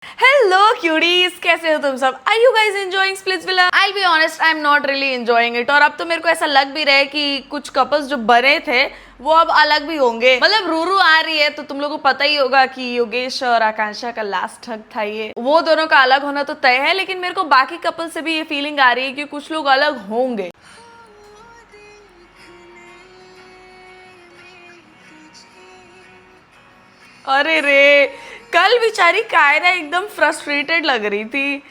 Hello curies, कैसे हो तुम सब? Are you guys enjoying Splitsvilla? I be honest, I am not really enjoying it. और अब तो मेरे को ऐसा लग भी रहा है कि कुछ कपल्स जो बने थे वो अब अलग भी होंगे। मतलब रूरू आ रही है तो तुम लोगों को पता ही होगा कि योगेश और आकांक्षा का लास्ट हक था ये। वो दोनों का अलग होना तो तय है, लेकिन मेरे को बाकी कपल से भी ये फीलिंग आ रही है कि कुछ लोग अलग होंगे। अरे रे, कल बेचारी कायरा एकदम फ्रस्ट्रेटेड लग रही थी।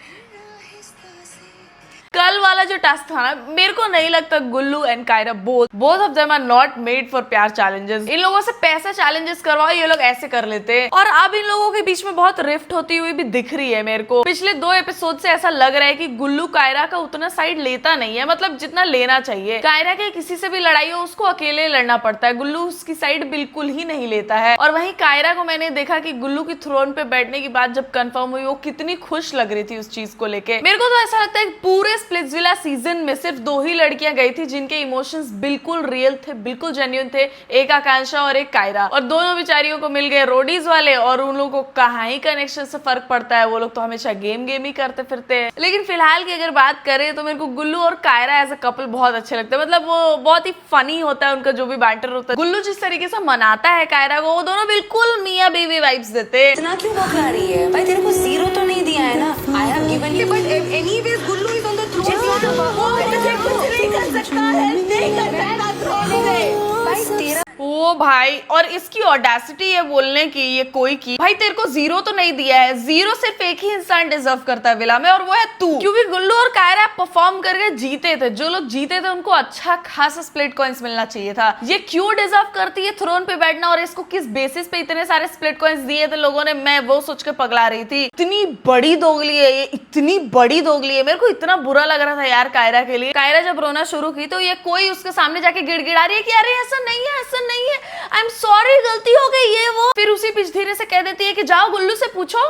कल वाला जो टास्क था ना, मेरे को नहीं लगता Gullu and Kaira both of them are not made for pyaar challenges. इन लोगों से पैसा चैलेंजेस करवाओ, ये लोग ऐसे कर लेते हैं। और अब इन लोगों के बीच में बहुत रिफ्ट होती हुई भी दिख रही है मेरे को। पिछले 2 एपिसोड से ऐसा लग रहा है कि गुल्लू कायरा का उतना साइड लेता नहीं है, मतलब जितना लेना चाहिए। कायरा के किसी से भी लड़ाई हो उसको अकेले लड़ना पड़ता है, गुल्लू उसकी साइड बिल्कुल ही नहीं लेता है। और वहीं कायरा को मैंने देखा कि गुल्लू की थ्रोन पे बैठने की बात जब कंफर्म हुई, वो कितनी खुश लग रही थी उस चीज को लेके। मेरे को तो ऐसा लगता है पूरे स्प्लिट्सविला सीजन में सिर्फ 2 ही लड़कियां गई थी जिनके इमोशंस बिल्कुल रियल थे, बिल्कुल जेन्युइन थे। एक आकांक्षा और एक कायरा। और दोनों बेचारियों को मिल गए रोडीज वाले, और उन लोगों को कहाँ ही कनेक्शन से फर्क पड़ता है। वो लोग तो हमेशा गेम ही करते फिरते हैं। लेकिन फिलहाल की अगर बात करें तो मेरे को गुल्लू और कायरा एज अ कपल बहुत अच्छे लगते हैं। मतलब वो बहुत ही फनी होता है उनका जो भी बैटर होता है। गुल्लू जिस तरीके से मनाता है कायरा को, वो दोनों बिल्कुल मियां बीवी वाइब्स देते हैं। इतना क्यों बकरा रही है भाई? तेरे को 0 तो नहीं दिया है ना? I have given you, but anyways Gullu is on the throne. वो मुझे कुछ नहीं कर सकता है, नहीं कर सकता थ्रोन पे भाई तेरा। ओ भाई, और इसकी ऑडेसिटी है बोलने की, ये कोई की भाई तेरे को 0 तो नहीं दिया है। 0 सिर्फ एक ही इंसान डिजर्व करता है विला में, और वो है तू। क्योंकि गुल्लू और कायरा परफॉर्म करके जीते थे। जो लोग जीते थे उनको अच्छा खासा स्प्लिट कॉइंस मिलना चाहिए था। ये क्यों डिजर्व करती है थ्रोन पे बैठना, और इसको किस बेसिस पे इतने सारे स्प्लिट कॉइंस दिए थे लोगों ने, मैं वो सोच के पगला रही थी। इतनी बड़ी दोगली है ये, इतनी बड़ी दोगली है। मेरे को इतना बुरा लग रहा था यार कायरा के लिए। कायरा जब रोना शुरू की तो ये कोई उसके सामने जाके गिड़गिड़ा रही है कि अरे ऐसा नहीं है, ऐसा नहीं है, आई एम सॉरी, गलती हो गई, ये वो। फिर उसी बीच धीरे से कह देती है कि जाओ गुल्लू से पूछो।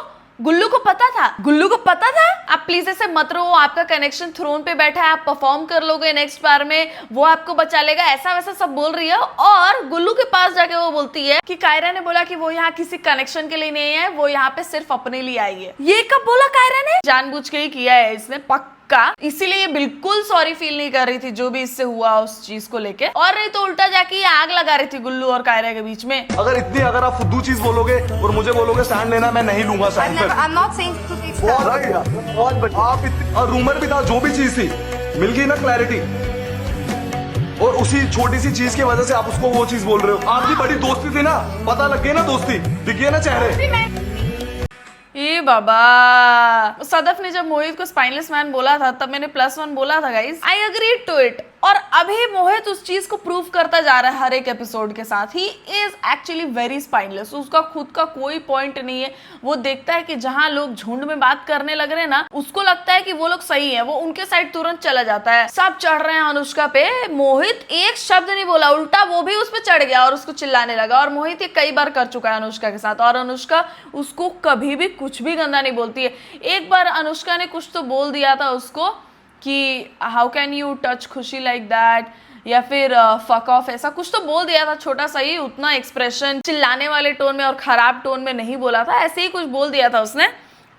गुल्लू को पता था, गुल्लू को पता था। आप प्लीज ऐसे मत रहो, आपका कनेक्शन थ्रोन पे बैठा है, आप परफॉर्म कर लोगे नेक्स्ट बार में, वो आपको बचा लेगा, ऐसा वैसा सब बोल रही है। और गुल्लू के पास जाके वो बोलती है कि कायरा ने बोला कि वो यहाँ किसी कनेक्शन के लिए नहीं है, वो यहाँ पे सिर्फ अपने लिए आई है। ये कब बोला कायरा ने? जानबूझ के ही किया है इसने पक्का, इसीलिए ये बिल्कुल सॉरी फील नहीं कर रही थी जो भी इससे हुआ उस चीज को लेके। और नहीं तो उल्टा जाके आग लगा रही थी गुल्लू और कायरा के बीच में। अगर आप फुद्दू चीज बोलोगे और मुझे बोलोगे स्टैंड लेना, मैं नहीं लूंगा स्टैंड पर। I'm not saying to take stand. और रूमर भी था, जो भी चीज थी मिल गई ना क्लैरिटी। और उसी छोटी सी चीज की वजह से आप उसको वो चीज बोल रहे हो। आपकी बड़ी दोस्ती थी ना, पता लग गई ना दोस्ती, दिख गया ना चेहरे। ये बाबा, सदफ ने जब मोहित को स्पाइनलेस मैन बोला था तब मैंने +1 बोला था guys. I agree to it. और अभी मोहित उस चीज को प्रूव करता जा रहा है हर एक एपिसोड के साथ। He is actually very spineless. उसका खुद का कोई पॉइंट नहीं है। वो देखता है कि जहां लोग झुंड में बात करने लग रहे हैं ना, उसको लगता है कि वो लोग सही है, वो उनके साइड तुरंत चला जाता है। सब चढ़ रहे हैं अनुष्का पे, मोहित एक शब्द नहीं बोला, उल्टा वो भी उस पर चढ़ गया और उसको चिल्लाने लगा। और मोहित ये कई बार कर चुका है अनुष्का के साथ, और अनुष्का उसको कभी भी कुछ भी गंदा नहीं बोलती है। एक बार अनुष्का ने कुछ तो बोल दिया था उसको कि हाउ कैन यू टच खुशी लाइक दैट, या फिर फक ऑफ, ऐसा कुछ तो बोल दिया था छोटा सा ही। उतना एक्सप्रेशन चिल्लाने वाले टोन में और खराब टोन में नहीं बोला था, ऐसे ही कुछ बोल दिया था उसने।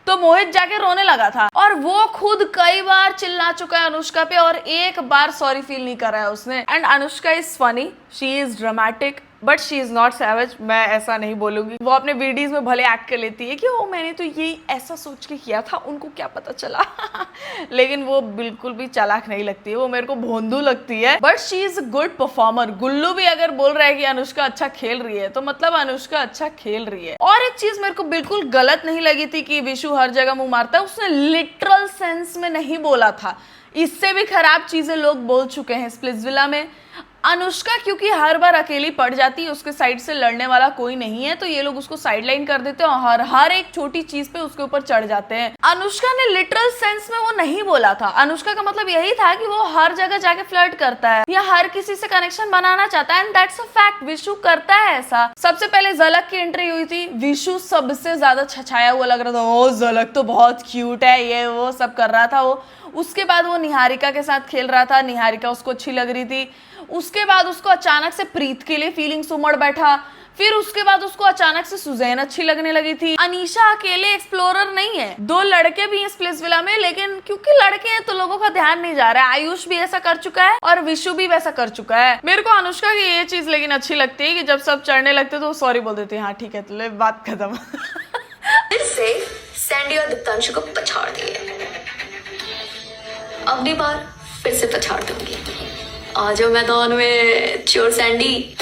तो मोहित जाके रोने लगा था। और वो खुद कई बार चिल्ला चुका है अनुष्का पे, और एक बार सॉरी फील नहीं करा है उसने। And Anushka is funny, she is dramatic, but she is not savage. मैं ऐसा नहीं बोलूंगी। वो अपने वीडियोस में भले एक्ट कर लेती है कि ओ मैंने तो ये ऐसा सोच के किया था, उनको क्या पता चला। लेकिन वो बिल्कुल भी चालाक नहीं लगती है, वो मेरे को भोंदू लगती है। But she is a good performer. Gullu भी अगर बोल रहा है कि अनुष्का अच्छा खेल रही है, तो मतलब अनुष्का अच्छा खेल रही है। और एक चीज मेरे को बिल्कुल गलत नहीं लगी थी कि विशु हर जगह मुंह मारता है, उसने लिटरल सेंस में नहीं बोला था। इससे भी खराब चीजें लोग बोल चुके हैं स्प्लिट्सविला में। अनुष्का क्योंकि हर बार अकेली पड़ जाती है, उसके साइड से लड़ने वाला कोई नहीं है, तो ये लोग उसको साइडलाइन कर देते हैं और हर एक छोटी चीज पे उसके ऊपर चढ़ जाते हैं। अनुष्का ने लिटरल सेंस में वो नहीं बोला था। अनुष्का का मतलब यही था कि वो हर जगह जाके फ्लर्ट करता है या हर किसी से कनेक्शन बनाना चाहता है, and that's a fact. Vishu करता है ऐसा। सबसे पहले झलक की एंट्री हुई थी, विशु सबसे ज्यादा छछाया हुआ लग रहा था। ओ झलक तो बहुत क्यूट है, ये वो सब कर रहा था वो। उसके बाद वो निहारिका के साथ खेल रहा था, निहारिका उसको अच्छी लग रही थी। उसके बाद उसको अचानक से प्रीत के लिए फीलिंग्स उमड़ बैठा। फिर उसके बाद उसको अचानक से सुजैन अच्छी लगने लगी थी। अनीशा अकेले एक्सप्लोरर नहीं है, 2 लड़के भी हैं स्प्लिट्स विला में, लेकिन क्योंकि लड़के हैं तो लोगों का ध्यान नहीं जा रहा है। आयुष भी ऐसा कर चुका है और विशु भी वैसा कर चुका है। मेरे को अनुष्का की ये चीज लेकिन अच्छी लगती है कि जब सब चढ़ने लगते तो सॉरी बोल देती है, हाँ ठीक है तो ले बात खत्म। फिर से सैंडी और दीप्तांशु को पछाड़ दिए। अगली बार फिर से पछाड़ दूंगी। आ जाओ मैदान में चोर सैंडी।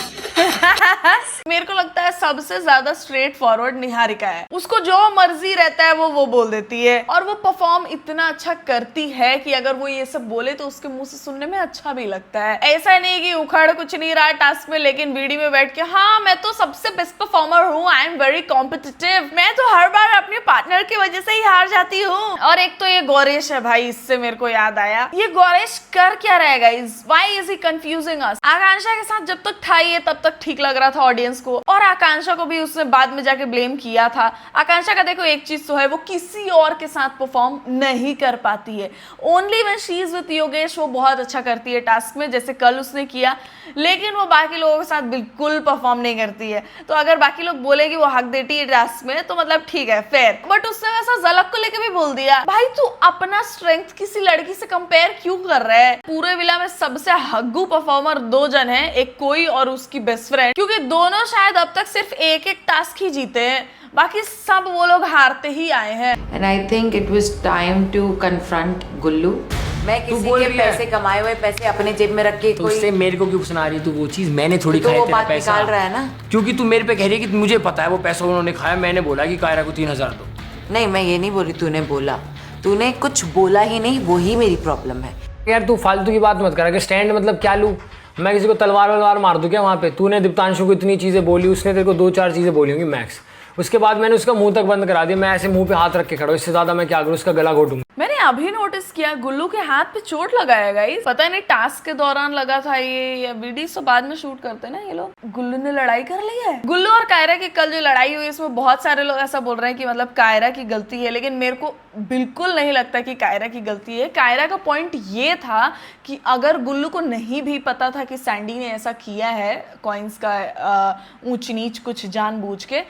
मेरे को लगता है सबसे ज्यादा स्ट्रेट फॉरवर्ड निहारिका है। उसको जो मर्जी रहता है वो बोल देती है, और वो परफॉर्म इतना अच्छा करती है कि अगर वो ये सब बोले तो उसके मुंह से सुनने में अच्छा भी लगता है। ऐसा नहीं कि उखड़ कुछ नहीं रहा टास्क में, लेकिन वीडियो में बैठ के हाँ मैं तो सबसे बेस्ट परफॉर्मर हूँ, आई एम वेरी कॉम्पिटिटिव, मैं तो हर बार अपने पार्टनर की वजह से ही हार जाती हूँ। और एक तो ये गौरेश है भाई, इससे मेरे को याद आया, ये गौरेश कर क्या रहा है guys, why is he confusing us. Akanksha के साथ जब तक था ये तब तक ठीक लग रहा था ऑडियंस को, और आकांक्षा को भी उसने बाद में जाके ब्लेम किया था। आकांक्षा का देखो एक चीज तो है, वो किसी और के साथ परफॉर्म नहीं कर पाती है। Only when she is with Yogesh वो बहुत अच्छा करती है टास्क में, जैसे कल उसने किया, लेकिन वो बाकी लोगों के साथ बिल्कुल परफॉर्म नहीं करती है। तो अगर बाकी लोग बोले कि वो हक देती है टास्क में तो मतलब ठीक है, फेयर, बट उसने वैसा झलक को लेके भी बोल दिया, भाई तू अपना स्ट्रेंथ किसी लड़की से कंपेयर क्यों कर रहा है। पूरे विला में सबसे हग्गू परफॉर्मर 2 जन है, एक कोई और उसकी बेस्ट फ्रेंड, क्योंकि दोनों शायद अब तक सिर्फ एक टास्क ही जीते हैं, बाकी सब वो लोग हारते ही आए हैं। And I think it was time to confront गुल्लू। मैं किसी के पैसे कमाए हुए पैसे अपने जेब में रख के तो कोई उससे मेरे को क्यों सुना रही तू वो चीज, मैंने थोड़ी तो खाया वो तेरा बात पैसा। निकाल रहा है ना, क्योंकि तू मेरे पे कह रही है कि मुझे पता है वो पैसा उन्होंने खाया, मैंने बोला कि कायरा को 3000 दो। नहीं मैं ये नहीं बोली, तूने बोला, तूने कुछ बोला ही नहीं, वही मेरी प्रॉब्लम है। यार तू फालतू की बात मत करा कि स्टैंड मतलब क्या लूँ, मैं किसी को तलवार मार दूं क्या वहाँ पे। तूने दीप्तांशु को इतनी चीज़ें बोली, उसने तेरे को 2-4 चीज़ें बोली होंगी मैक्स, उसके बाद मैंने उसका मुंह तक बंद करा दिया। मैं ऐसे मुंह पे हाथ रख के खड़ा हूं, इससे ज्यादा मैं क्या करूं, उसका गला घोटूंगा। मैंने अभी नोटिस किया गुल्लू के हाथ पे चोट लगा है गाइस, पता नहीं टास्क के दौरान लगा था ये या वीडियो तो बाद में शूट करते ना ये लोग। गुल्लू ने लड़ाई कर ली है। गुल्लू और कायरा की कल जो लड़ाई हुई इसमें बहुत सारे लोग ऐसा बोल रहे हैं कि मतलब कायरा की गलती है, लेकिन मेरे को बिल्कुल नहीं लगता कि कायरा की गलती है। कायरा का पॉइंट ये था कि अगर गुल्लू को नहीं भी पता था कि सैंडी ने ऐसा किया है कॉइन्स का ऊंच नीच कुछ जानबूझ के,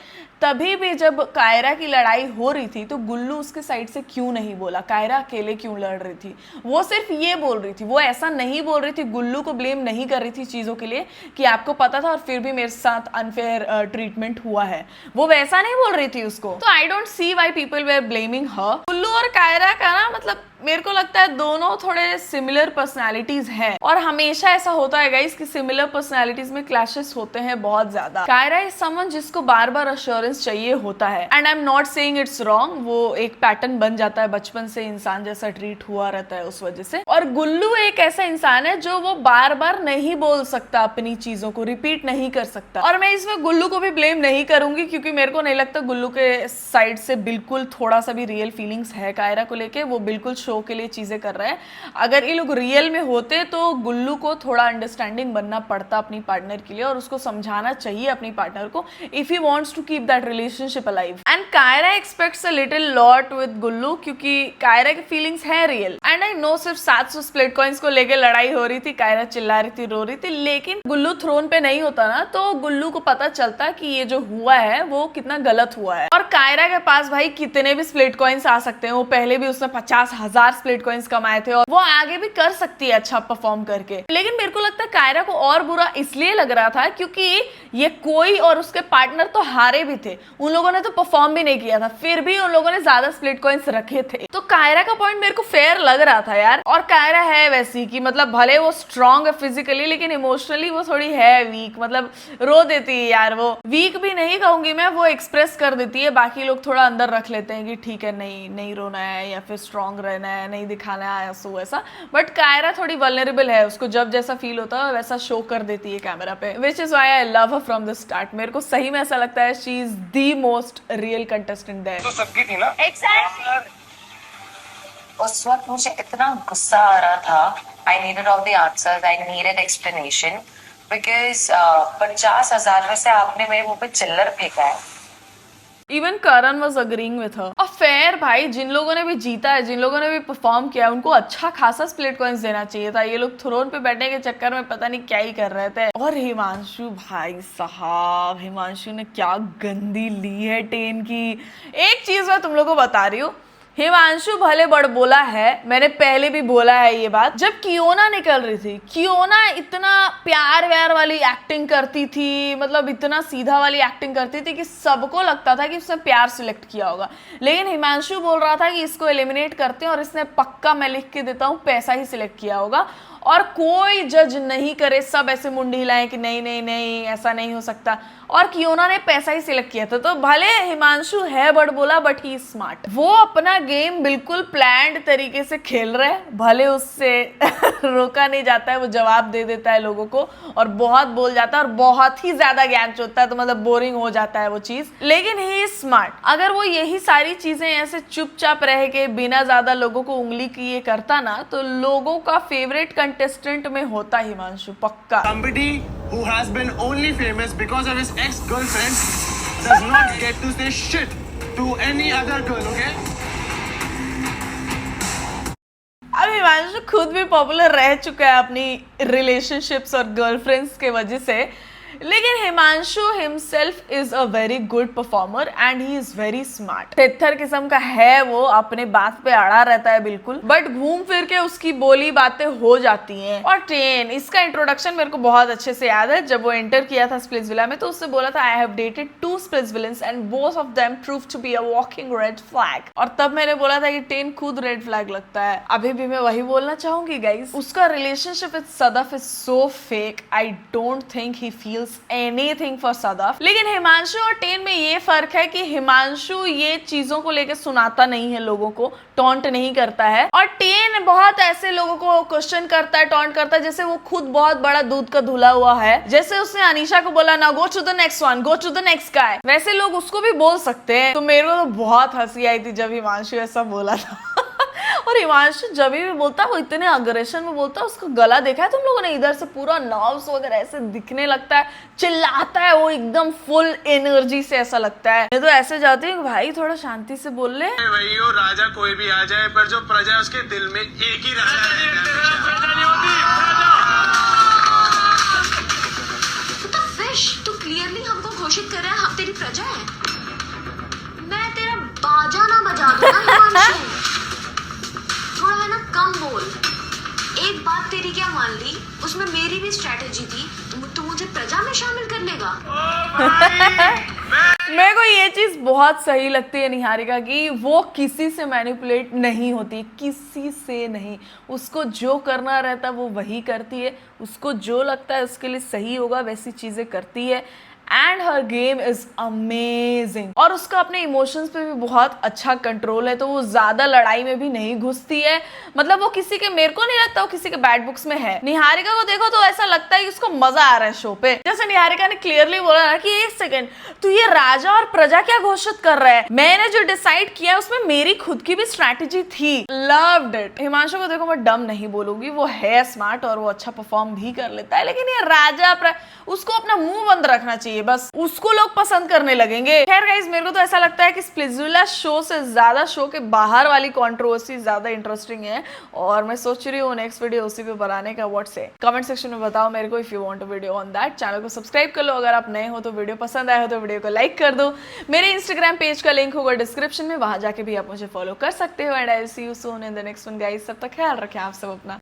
तभी भी जब कायरा की लड़ाई हो रही थी तो गुल्लू उसके साइड से क्यों नहीं बोला, कायरा अकेले क्यों लड़ रही थी। वो सिर्फ ये बोल रही थी, वो ऐसा नहीं बोल रही थी, गुल्लू को ब्लेम नहीं कर रही थी चीज़ों के लिए कि आपको पता था और फिर भी मेरे साथ अनफेयर ट्रीटमेंट हुआ है, वो वैसा नहीं बोल रही थी उसको। तो I don't see why people were blaming her. Gullu और कायरा का ना मतलब मेरे को लगता है दोनों थोड़े सिमिलर पर्सनालिटीज हैं, और हमेशा ऐसा होता है गाइस कि सिमिलर पर्सनालिटीज में क्लैशेस होते हैं बहुत ज्यादा। कायरा इज समवन जिसको बार बार अश्योरेंस चाहिए होता है, and I am not saying it's wrong, वो एक पैटर्न बन जाता है, बचपन से इंसान जैसा ट्रीट हुआ रहता है उस वजह से। और गुल्लू एक ऐसा इंसान है जो वो बार बार नहीं बोल सकता, अपनी चीजों को रिपीट नहीं कर सकता, और मैं इसमें गुल्लू को भी ब्लेम नहीं करूंगी क्योंकि मेरे को नहीं लगता गुल्लू के साइड से बिल्कुल थोड़ा सा भी रियल फीलिंग्स है कायरा को लेके, वो बिल्कुल शो के लिए चीजें कर रहे हैं। अगर ये लोग रियल में होते तो गुल्लू को थोड़ा अंडरस्टैंडिंग बनना पड़ता अपनी पार्टनर के लिए, और उसको समझाना चाहिए अपनी पार्टनर को if he wants to keep that relationship alive. And Kaira expects a little lot with Gullu क्योंकि कायरा की फीलिंग्स है रियल, एंड आई नो सिर्फ 700 स्प्लिट कॉइंस को लेके लड़ाई हो रही थी, कायरा चिल्ला रही थी, रो रही थी, लेकिन गुल्लू थ्रोन पे नहीं होता ना तो गुल्लू को पता चलता कि ये जो हुआ है वो कितना गलत हुआ है। और कायरा के पास भाई कितने भी स्प्लिट कॉइंस आ सकते हैं, वो पहले भी उसने 50,000 स्प्लिट कॉइंस कमाए थे और वो आगे भी कर सकती है अच्छा परफॉर्म करके। लेकिन मेरे को लगता है कायरा को और बुरा इसलिए लग रहा था क्योंकि ये कोई और उसके पार्टनर तो हारे भी थे, उन लोगों ने तो परफॉर्म भी नहीं किया था, फिर भी उन लोगों ने ज्यादा स्प्लिट कॉइंस रखे थे। तो कायरा का पॉइंट मेरे को फेयर लग रहा था यार। और कायरा है वैसी कि मतलब भले वो स्ट्रांग है फिजिकली लेकिन इमोशनली वो थोड़ी है वीक, मतलब रो देती है यार। वो वीक भी नहीं कहूंगी मैं, वो एक्सप्रेस कर देती है, बाकी लोग थोड़ा अंदर रख लेते हैं कि ठीक है नहीं रोना है या फिर स्ट्रांग रहना है, नहीं दिखाना है सो ऐसा। बट कायरा थोड़ी वल्नरेबल है, उसको जब जैसा फील होता है वैसा शो कर देती है कैमरा पे, which is why I love her from the start. मेरे को सही में ऐसा लगता है she is the most real contestant there. तो सबकी थी ना। उस वक्त मुझे इतना गुस्सा आ रहा था, I needed all the answers, I needed explanation, because 50,000 में से आपने मेरे मुंह पे चिल्लर फेंका है। Even Karan was agreeing with her. और फेयर भाई, जिन लोगों ने भी जीता है, जिन लोगों ने भी परफॉर्म किया, उनको अच्छा खासा स्प्लिट कॉइंस देना चाहिए था। ये लोग थ्रोन पे बैठने के चक्कर में पता नहीं क्या ही कर रहे थे। और हिमांशु भाई साहब, हिमांशु ने क्या गंदी ली है टेन की। एक चीज मैं तुम लोगों को बता रही हूँ, हिमांशु भले बड़ बोला है, मैंने पहले भी बोला है ये बात, जब कियोना निकल रही थी, कियोना इतना प्यार व्यार वाली एक्टिंग करती थी, मतलब इतना सीधा वाली एक्टिंग करती थी कि सबको लगता था कि उसने प्यार सिलेक्ट किया होगा। लेकिन हिमांशु बोल रहा था कि इसको एलिमिनेट करते हैं और इसने पक्का, मैं लिख के देता हूँ, पैसा ही सिलेक्ट किया होगा। और कोई जज नहीं करे, सब ऐसे मुंडी हिलाएं कि नहीं नहीं नहीं ऐसा नहीं हो सकता। और कियोना ने पैसा ही सिलेक्ट किया था। तो भले हिमांशु है बड़ बोला, बट ही स्मार्ट। वो अपना गेम बिल्कुल प्लान्ड तरीके से खेल रहे हैं, भले उससे रोका नहीं जाता है, वो जवाब दे देता है लोगों को और बहुत बोल जाता है और बहुत ही ज्यादा ज्ञान चोता है, तो मतलब बोरिंग हो जाता है वो चीज। लेकिन ही इज स्मार्ट। अगर वो यही सारी चीजें ऐसे चुपचाप रह के बिना ज्यादा लोगों को उंगली किए करता ना, तो लोगों का फेवरेट कंटेस्टेंट में होता हिमांशु पक्का। Somebody who has been only famous because of his ex-girlfriend does not get to say shit to any other girl, okay? अब हिमांशु खुद भी पॉपुलर रह चुका है अपनी रिलेशनशिप्स और गर्लफ्रेंड्स के वजह से। लेकिन Himanshu himself is a very good performer and he is very smart. थित्थर किस्म का है वो, अपने बात पे अड़ा रहता है बिल्कुल, बट घूम फिर के उसकी बोली बातें हो जाती हैं। और टेन, इसका इंट्रोडक्शन मेरे को बहुत अच्छे से याद है। जब वो एंटर किया था स्प्लिट्सविला में, तो उससे बोला था I have dated 2 Splitsvillas and both of them prove to be a walking red flag. और तब मैंने बोला था कि टेन खुद रेड फ्लैग लगता है। अभी भी मैं वही बोलना चाहूंगी गाइस, उसका relationship with Sadaf is so fake. I don't think he feels anything for Sadaf. लेकिन हिमांशु और टेन में ये फर्क है कि हिमांशु ये चीजों को लेकर सुनाता नहीं है, लोगों को टॉन्ट नहीं करता है, और टेन बहुत ऐसे लोगों को क्वेश्चन करता है, टॉन्ट करता है, जैसे वो खुद बहुत बड़ा दूध का धुला हुआ है। जैसे उसने अनीशा को बोला ना, go to the next one, go to the next guy, वैसे लोग उसको भी बोल सकते हैं। तो मेरे को तो बहुत हंसी आई थी जब हिमांशु ऐसा बोला था। और हिमांशु जब भी बोलता है वो इतने अग्रेशन में बोलता है, उसका गला देखा है तुम लोगों ने, इधर से पूरा नर्व्स वगैरह ऐसे दिखने लगता है, चिल्लाता है वो एकदम फुल एनर्जी से, ऐसा लगता है। मैं तो ऐसे जाती हूँ भाई थोड़ा शांति से बोल ले। वही हो, राजा कोई भी आ जाए, पर जो प्रजा है उसके दिल में एक ही राजा तू क्लियरली हमको घोषित कर रहा है हम तेरी प्रजा है। मैं तेरा बाजा ना बजा दूंगा हिमांशु। थोड़ा है ना कम बोल। एक बात तेरी क्या मान ली, उसमें मेरी भी स्ट्रेटेजी थी, तू मुझे प्रजा में शामिल कर लेगा। मेरे को ये चीज बहुत सही लगती है निहारिका की, वो किसी से मैनिपुलेट नहीं होती, किसी से नहीं। उसको जो करना रहता है वो वही करती है, उसको जो लगता है उसके लिए सही होगा वैसी चीजें करती है। And her game is amazing. और उसका अपने इमोशंस पे भी बहुत अच्छा कंट्रोल है, तो वो ज्यादा लड़ाई में भी नहीं घुसती है। मतलब वो किसी के, मेरे को नहीं लगता वो किसी के बैड बुक्स में है। निहारिका को देखो तो ऐसा लगता है कि उसको मजा आ रहा है शो पे। जैसे निहारिका ने क्लियरली बोला ना कि एक सेकंड, तू ये राजा और प्रजा क्या घोषित कर रहा है, मैंने जो डिसाइड किया उसमें मेरी खुद की भी स्ट्रैटेजी थी। Loved it. हिमांशु को देखो मैं डम नहीं बोलूंगी, वो है स्मार्ट और वो अच्छा परफॉर्म भी कर लेता है, लेकिन ये राजा उसको अपना मुंह बंद रखना चाहिए, बस उसको लोग पसंद करने लगेंगे। खैर गाइस, मेरे को तो ऐसा लगता है कि स्प्लिट्सविला शो से ज्यादा शो के बाहर वाली कंट्रोवर्सी ज्यादा इंटरेस्टिंग है, और मैं सोच रही हूँ नेक्स्ट वीडियो उसी पे बनाने का। व्हाट से कमेंट सेक्शन में बताओ मेरे को, if you want a video on that. Channel को सब्सक्राइब कर लो अगर आप नए हो, तो वीडियो पसंद आया हो तो वीडियो को लाइक कर दो। मेरे इंस्टाग्राम पेज का लिंक होगा डिस्क्रिप्शन में, वहां जाके भी आप मुझे फॉलो कर सकते हो। And I will see you soon in the next one guys. तब तक ख्याल रखें आप सब अपना।